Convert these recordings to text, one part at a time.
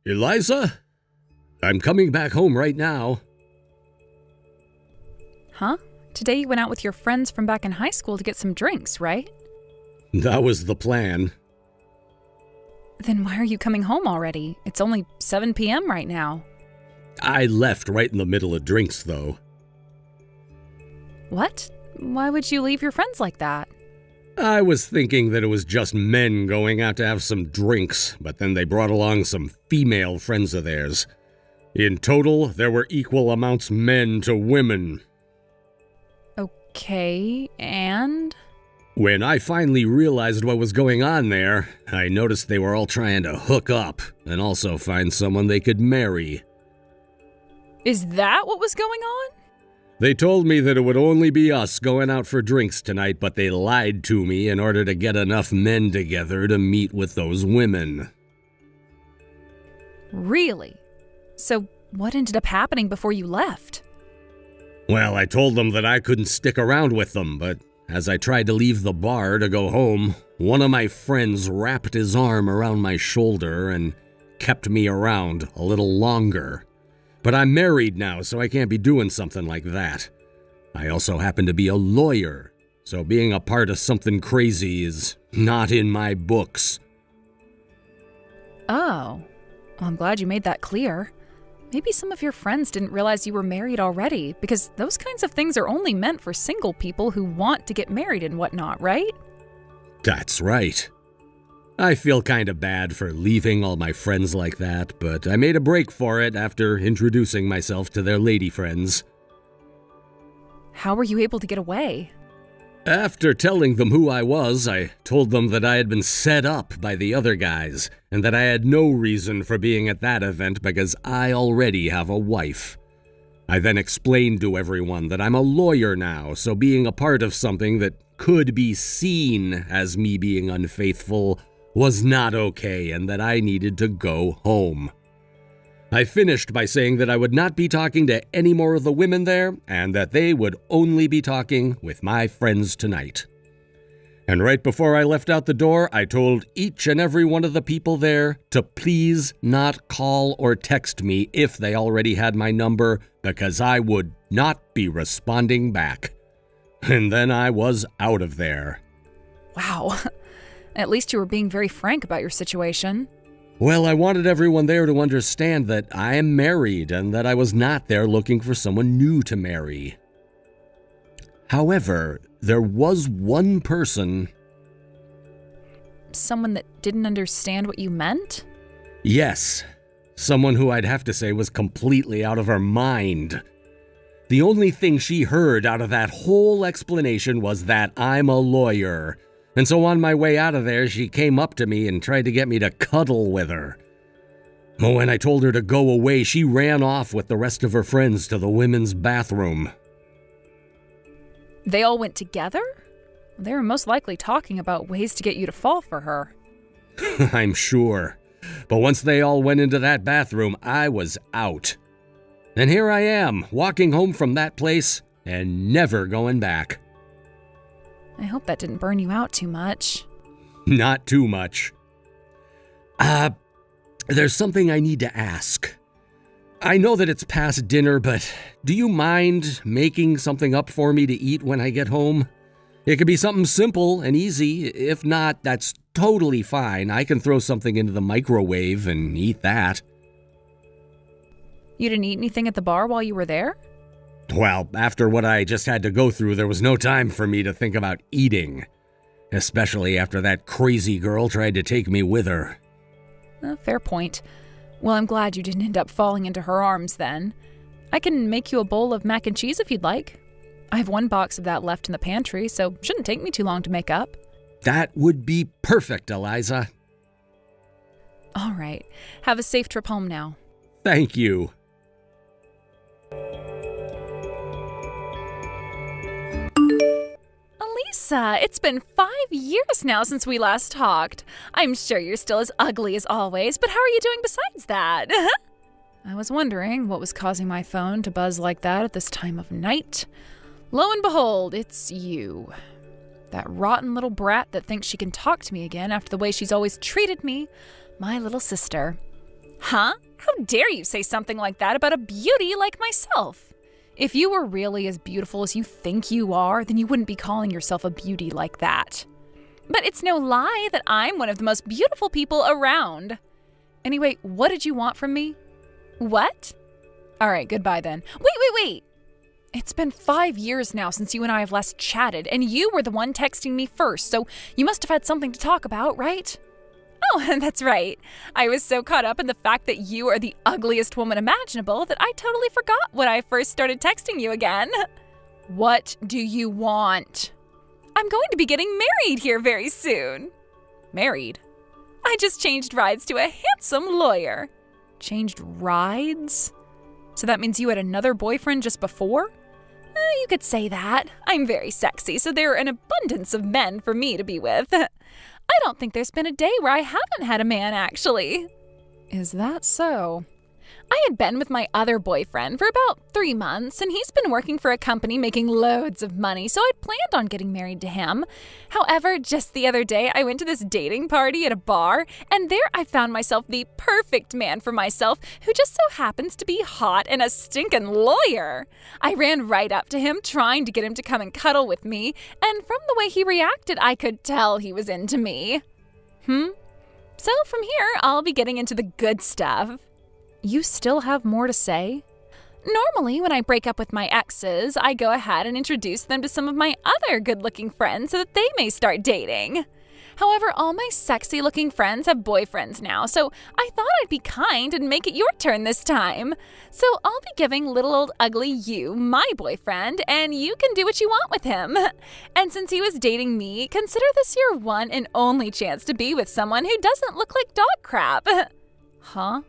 Eliza? I'm coming back home right now. Huh? Today you went out with your friends from back in high school to get some drinks, right? That was the plan. Then why are you coming home already? It's only 7 p.m. right now. I left right in the middle of drinks, though. What? Why would you leave your friends like that? I was thinking that it was just men going out to have some drinks, but then they brought along some female friends of theirs. In total, there were equal amounts men to women. Okay, and? When I finally realized what was going on there, I noticed they were all trying to hook up and also find someone they could marry. Is that what was going on? They told me that it would only be us going out for drinks tonight, but they lied to me in order to get enough men together to meet with those women. Really? So what ended up happening before you left? Well, I told them that I couldn't stick around with them, but as I tried to leave the bar to go home, one of my friends wrapped his arm around my shoulder and kept me around a little longer. But I'm married now, so I can't be doing something like that. I also happen to be a lawyer, so being a part of something crazy is not in my books. Oh, well, I'm glad you made that clear. Maybe some of your friends didn't realize you were married already, because those kinds of things are only meant for single people who want to get married and whatnot, right? That's right. I feel kind of bad for leaving all my friends like that, but I made a break for it after introducing myself to their lady friends. How were you able to get away? After telling them who I was, I told them that I had been set up by the other guys, and that I had no reason for being at that event because I already have a wife. I then explained to everyone that I'm a lawyer now, so being a part of something that could be seen as me being unfaithful was not okay and that I needed to go home. I finished by saying that I would not be talking to any more of the women there and that they would only be talking with my friends tonight. And right before I left out the door, I told each and every one of the people there to please not call or text me if they already had my number because I would not be responding back. And then I was out of there. Wow. At least you were being very frank about your situation. Well, I wanted everyone there to understand that I am married and that I was not there looking for someone new to marry. However, there was one person. Someone that didn't understand what you meant? Yes, someone who I'd have to say was completely out of her mind. The only thing she heard out of that whole explanation was that I'm a lawyer. And so on my way out of there, she came up to me and tried to get me to cuddle with her. But when I told her to go away, she ran off with the rest of her friends to the women's bathroom. They all went together? They were most likely talking about ways to get you to fall for her. I'm sure. But once they all went into that bathroom, I was out. And here I am, walking home from that place and never going back. I hope that didn't burn you out too much. Not too much. There's something I need to ask. I know that it's past dinner, but do you mind making something up for me to eat when I get home? It could be something simple and easy. If not, that's totally fine. I can throw something into the microwave and eat that. You didn't eat anything at the bar while you were there? Well, after what I just had to go through, there was no time for me to think about eating. Especially after that crazy girl tried to take me with her. Fair point. Well, I'm glad you didn't end up falling into her arms then. I can make you a bowl of mac and cheese if you'd like. I have 1 box of that left in the pantry, so it shouldn't take me too long to make up. That would be perfect, Eliza. All right. Have a safe trip home now. Thank you. Elisa, it's been 5 years now since we last talked. I'm sure you're still as ugly as always, but how are you doing besides that? I was wondering what was causing my phone to buzz like that at this time of night. Lo and behold, it's you. That rotten little brat that thinks she can talk to me again after the way she's always treated me, my little sister. Huh? How dare you say something like that about a beauty like myself? If you were really as beautiful as you think you are, then you wouldn't be calling yourself a beauty like that. But it's no lie that I'm one of the most beautiful people around. Anyway, what did you want from me? What? All right, goodbye then. Wait. It's been 5 years now since you and I have last chatted, and you were the one texting me first, so you must have had something to talk about, right? Oh, that's right. I was so caught up in the fact that you are the ugliest woman imaginable that I totally forgot when I first started texting you again. What do you want? I'm going to be getting married here very soon. Married? I just changed rides to a handsome lawyer. Changed rides? So that means you had another boyfriend just before? You could say that. I'm very sexy, so there are an abundance of men for me to be with. I don't think there's been a day where I haven't had a man, actually. Is that so? I had been with my other boyfriend for about 3 months, and he's been working for a company making loads of money, so I'd planned on getting married to him. However, just the other day, I went to this dating party at a bar, and there I found myself the perfect man for myself, who just so happens to be hot and a stinking lawyer. I ran right up to him, trying to get him to come and cuddle with me, and from the way he reacted, I could tell he was into me. So from here, I'll be getting into the good stuff. You still have more to say? Normally, when I break up with my exes, I go ahead and introduce them to some of my other good-looking friends so that they may start dating. However, all my sexy-looking friends have boyfriends now, so I thought I'd be kind and make it your turn this time. So I'll be giving little old ugly you my boyfriend, and you can do what you want with him. And since he was dating me, consider this your one and only chance to be with someone who doesn't look like dog crap. Huh?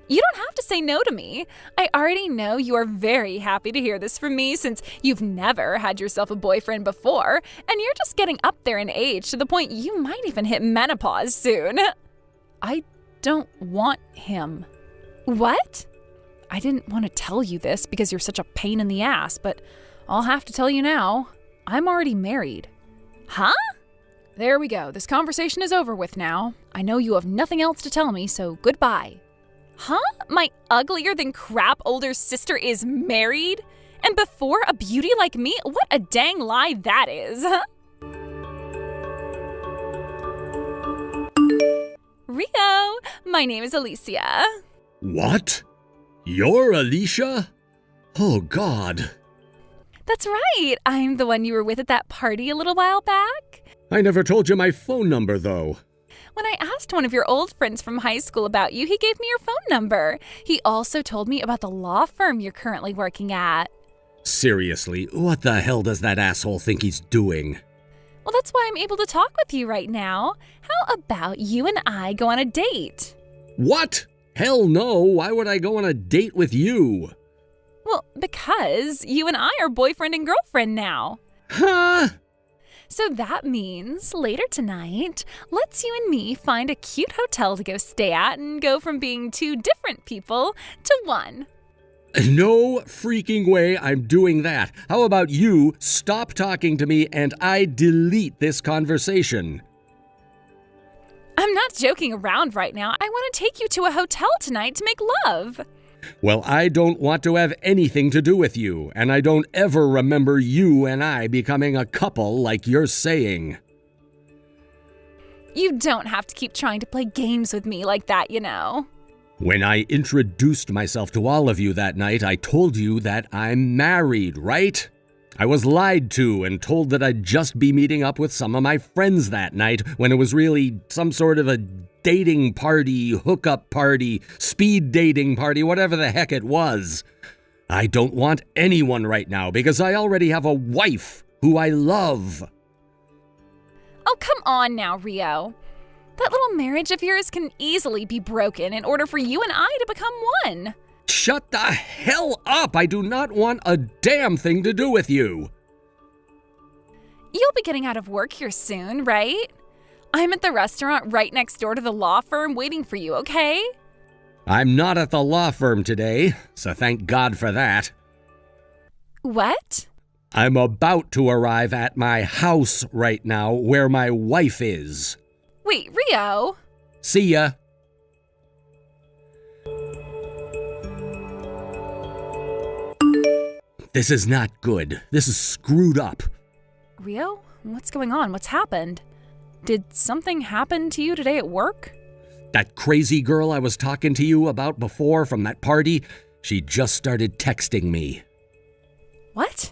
You don't have to say no to me. I already know you are very happy to hear this from me since you've never had yourself a boyfriend before, and you're just getting up there in age to the point you might even hit menopause soon. I don't want him. What? I didn't want to tell you this because you're such a pain in the ass, but I'll have to tell you now. I'm already married. Huh? There we go. This conversation is over with now. I know you have nothing else to tell me, so goodbye. Huh? My uglier than crap older sister is married? And before a beauty like me? What a dang lie that is. Rio, my name is Alicia. What? You're Alicia? Oh, God. That's right. I'm the one you were with at that party a little while back. I never told you my phone number, though. When I asked one of your old friends from high school about you, he gave me your phone number. He also told me about the law firm you're currently working at. Seriously, what the hell does that asshole think he's doing? Well, that's why I'm able to talk with you right now. How about you and I go on a date? What? Hell no, why would I go on a date with you? Well, because you and I are boyfriend and girlfriend now. Huh? So that means later tonight, let's you and me find a cute hotel to go stay at and go from being two different people to one. No freaking way I'm doing that. How about you stop talking to me and I delete this conversation? I'm not joking around right now. I want to take you to a hotel tonight to make love. Well, I don't want to have anything to do with you, and I don't ever remember you and I becoming a couple like you're saying. You don't have to keep trying to play games with me like that, you know. When I introduced myself to all of you that night, I told you that I'm married, right? I was lied to and told that I'd just be meeting up with some of my friends that night when it was really some sort of a dating party, hookup party, speed dating party, whatever the heck it was. I don't want anyone right now because I already have a wife who I love. Oh, come on now, Rio. That little marriage of yours can easily be broken in order for you and I to become one. Shut the hell up! I do not want a damn thing to do with you. You'll be getting out of work here soon, right? I'm at the restaurant right next door to the law firm waiting for you, okay? I'm not at the law firm today, so thank God for that. What? I'm about to arrive at my house right now where my wife is. Wait, Rio? See ya. This is not good. This is screwed up. Rio? What's going on? What's happened? Did something happen to you today at work? That crazy girl I was talking to you about before from that party, she just started texting me. What?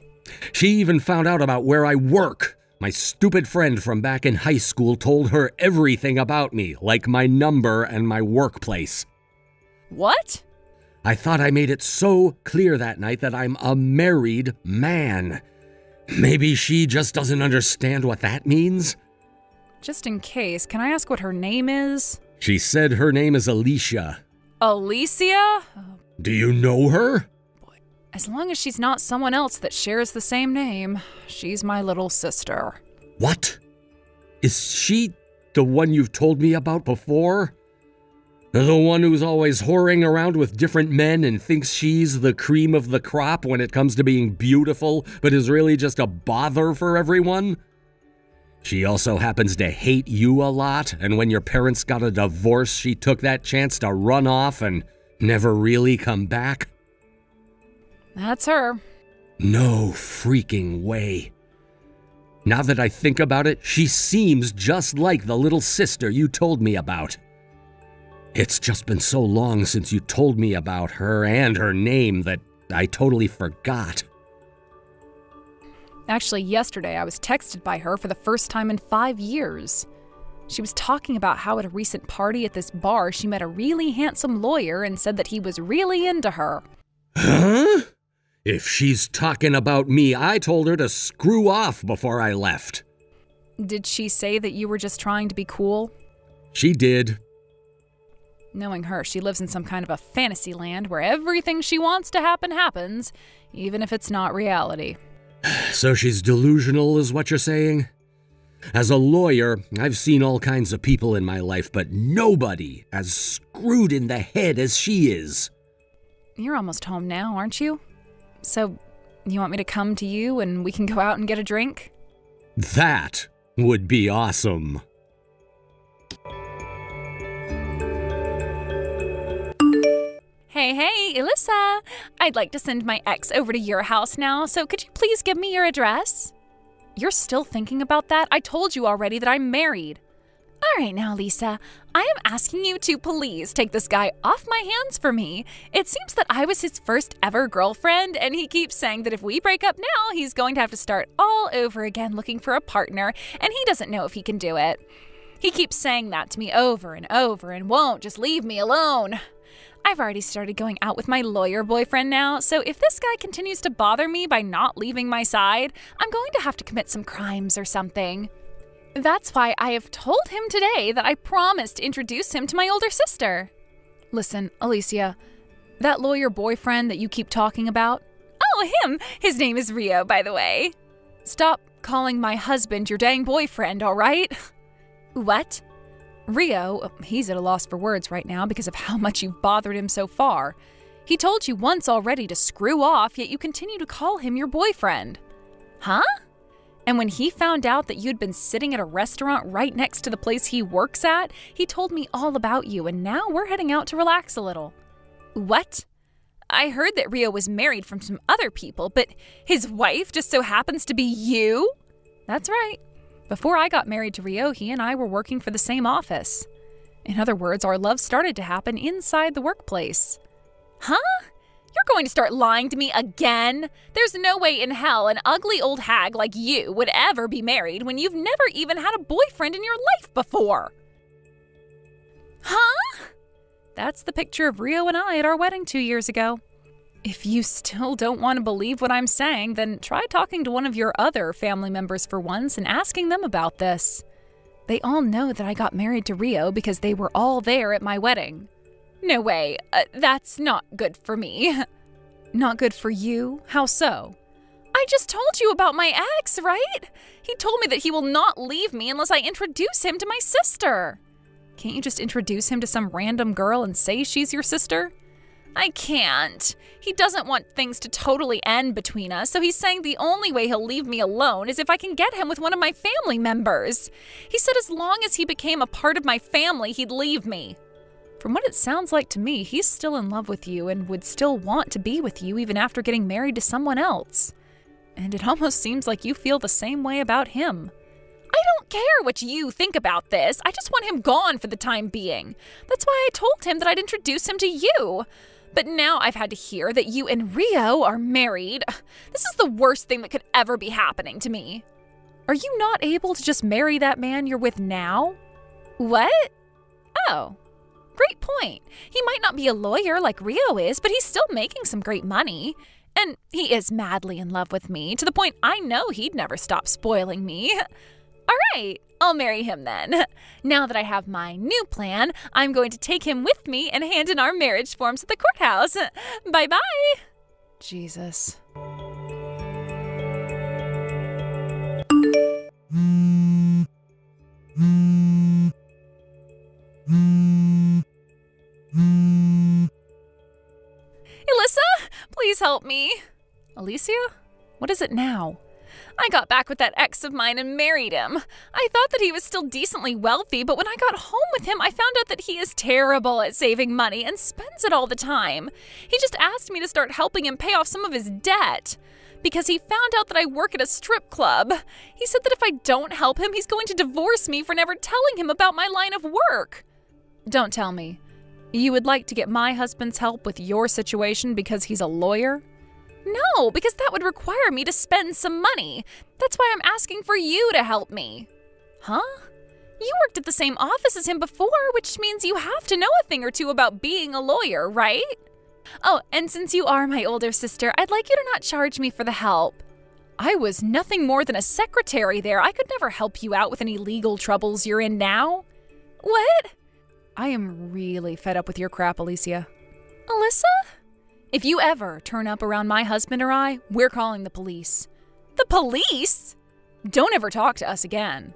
She even found out about where I work. My stupid friend from back in high school told her everything about me, like my number and my workplace. What? I thought I made it so clear that night that I'm a married man. Maybe she just doesn't understand what that means? Just in case, can I ask what her name is? She said her name is Alicia. Alicia? Do you know her? As long as she's not someone else that shares the same name, she's my little sister. What? Is she the one you've told me about before? The one who's always whoring around with different men and thinks she's the cream of the crop when it comes to being beautiful, but is really just a bother for everyone? She also happens to hate you a lot, and when your parents got a divorce, she took that chance to run off and never really come back? That's her. No freaking way. Now that I think about it, she seems just like the little sister you told me about. It's just been so long since you told me about her and her name that I totally forgot. Actually, yesterday I was texted by her for the first time in 5 years. She was talking about how at a recent party at this bar she met a really handsome lawyer and said that he was really into her. Huh? If she's talking about me, I told her to screw off before I left. Did she say that you were just trying to be cool? She did. Knowing her, she lives in some kind of a fantasy land where everything she wants to happen happens, even if it's not reality. So she's delusional, is what you're saying? As a lawyer, I've seen all kinds of people in my life, but nobody as screwed in the head as she is. You're almost home now, aren't you? So, you want me to come to you and we can go out and get a drink? That would be awesome. Hey, Alyssa. I'd like to send my ex over to your house now, so could you please give me your address? You're still thinking about that? I told you already that I'm married. All right now, Lisa. I am asking you to please take this guy off my hands for me. It seems that I was his first ever girlfriend, and he keeps saying that if we break up now, he's going to have to start all over again looking for a partner, and he doesn't know if he can do it. He keeps saying that to me over and over and won't just leave me alone. I've already started going out with my lawyer boyfriend now, so if this guy continues to bother me by not leaving my side, I'm going to have to commit some crimes or something. That's why I have told him today that I promised to introduce him to my older sister. Listen, Alicia, that lawyer boyfriend that you keep talking about? Oh, him! His name is Rio, by the way. Stop calling my husband your dang boyfriend, all right? What? Rio, he's at a loss for words right now because of how much you've bothered him so far. He told you once already to screw off, yet you continue to call him your boyfriend. Huh? And when he found out that you'd been sitting at a restaurant right next to the place he works at, he told me all about you, and now we're heading out to relax a little. What? I heard that Rio was married from some other people, but his wife just so happens to be you? That's right. Before I got married to Rio, he and I were working for the same office. In other words, our love started to happen inside the workplace. Huh? You're going to start lying to me again? There's no way in hell an ugly old hag like you would ever be married when you've never even had a boyfriend in your life before. Huh? That's the picture of Rio and I at our wedding 2 years ago. If you still don't want to believe what I'm saying, then try talking to one of your other family members for once and asking them about this. They all know that I got married to Rio because they were all there at my wedding. No way. That's not good for me. Not good for you? How so? I just told you about my ex, right? He told me that he will not leave me unless I introduce him to my sister. Can't you just introduce him to some random girl and say she's your sister? I can't. He doesn't want things to totally end between us, so he's saying the only way he'll leave me alone is if I can get him with one of my family members. He said as long as he became a part of my family, he'd leave me. From what it sounds like to me, he's still in love with you and would still want to be with you even after getting married to someone else. And it almost seems like you feel the same way about him. I don't care what you think about this. I just want him gone for the time being. That's why I told him that I'd introduce him to you. But now I've had to hear that you and Rio are married. This is the worst thing that could ever be happening to me. Are you not able to just marry that man you're with now? What? Oh, great point. He might not be a lawyer like Rio is, but he's still making some great money. And he is madly in love with me, to the point I know he'd never stop spoiling me. All right, I'll marry him then. Now that I have my new plan, I'm going to take him with me and hand in our marriage forms at the courthouse. Bye-bye. Jesus. Alyssa, please help me. Alicia? What is it now? I got back with that ex of mine and married him. I thought that he was still decently wealthy, but when I got home with him, I found out that he is terrible at saving money and spends it all the time. He just asked me to start helping him pay off some of his debt because he found out that I work at a strip club. He said that if I don't help him, he's going to divorce me for never telling him about my line of work. Don't tell me. You would like to get my husband's help with your situation because he's a lawyer? No, because that would require me to spend some money. That's why I'm asking for you to help me. Huh? You worked at the same office as him before, which means you have to know a thing or two about being a lawyer, right? Oh, and since you are my older sister, I'd like you to not charge me for the help. I was nothing more than a secretary there. I could never help you out with any legal troubles you're in now. What? I am really fed up with your crap, Alicia. Alyssa? If you ever turn up around my husband or I, we're calling the police. The police? Don't ever talk to us again.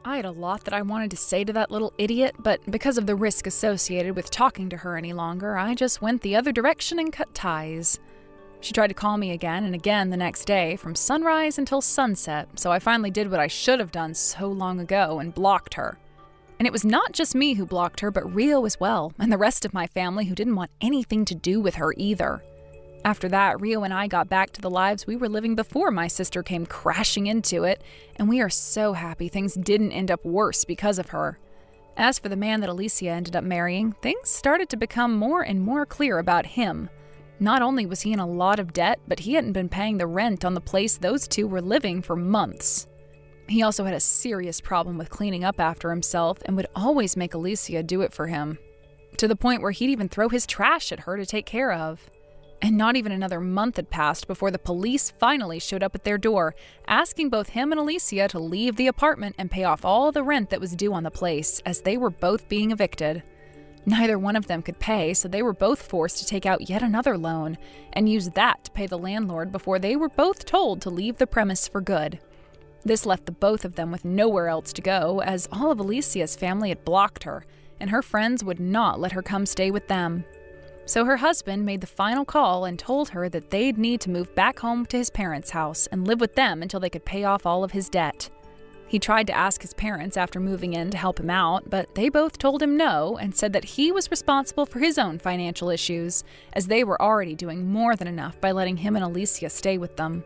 I had a lot that I wanted to say to that little idiot, but because of the risk associated with talking to her any longer, I just went the other direction and cut ties. She tried to call me again and again the next day, from sunrise until sunset, so I finally did what I should have done so long ago and blocked her. And it was not just me who blocked her, but Rio as well, and the rest of my family who didn't want anything to do with her either. After that, Rio and I got back to the lives we were living before my sister came crashing into it, and we are so happy things didn't end up worse because of her. As for the man that Alicia ended up marrying, things started to become more and more clear about him. Not only was he in a lot of debt, but he hadn't been paying the rent on the place those two were living for months. He also had a serious problem with cleaning up after himself and would always make Alicia do it for him, to the point where he'd even throw his trash at her to take care of. And not even another month had passed before the police finally showed up at their door, asking both him and Alicia to leave the apartment and pay off all the rent that was due on the place, as they were both being evicted. Neither one of them could pay, so they were both forced to take out yet another loan and use that to pay the landlord before they were both told to leave the premise for good. This left the both of them with nowhere else to go, as all of Alicia's family had blocked her, and her friends would not let her come stay with them. So her husband made the final call and told her that they'd need to move back home to his parents' house and live with them until they could pay off all of his debt. He tried to ask his parents after moving in to help him out, but they both told him no and said that he was responsible for his own financial issues, as they were already doing more than enough by letting him and Alicia stay with them.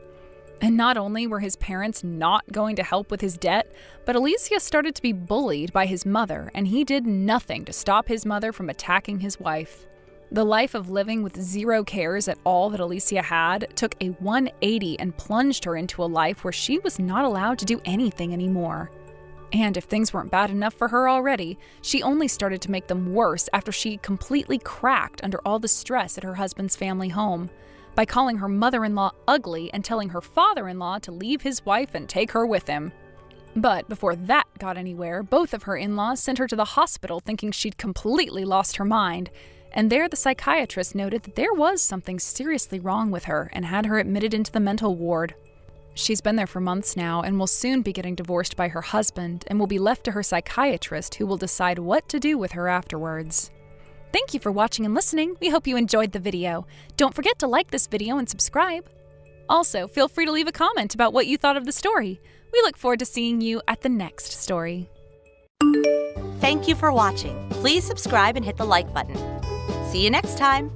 And not only were his parents not going to help with his debt, but Alicia started to be bullied by his mother, and he did nothing to stop his mother from attacking his wife. The life of living with zero cares at all that Alicia had took a 180 and plunged her into a life where she was not allowed to do anything anymore. And if things weren't bad enough for her already, she only started to make them worse after she completely cracked under all the stress at her husband's family home, by calling her mother-in-law ugly and telling her father-in-law to leave his wife and take her with him. But before that got anywhere, both of her in-laws sent her to the hospital thinking she'd completely lost her mind, and there the psychiatrist noted that there was something seriously wrong with her and had her admitted into the mental ward. She's been there for months now and will soon be getting divorced by her husband and will be left to her psychiatrist, who will decide what to do with her afterwards. Thank you for watching and listening. We hope you enjoyed the video. Don't forget to like this video and subscribe. Also, feel free to leave a comment about what you thought of the story. We look forward to seeing you at the next story. Thank you for watching. Please subscribe and hit the like button. See you next time.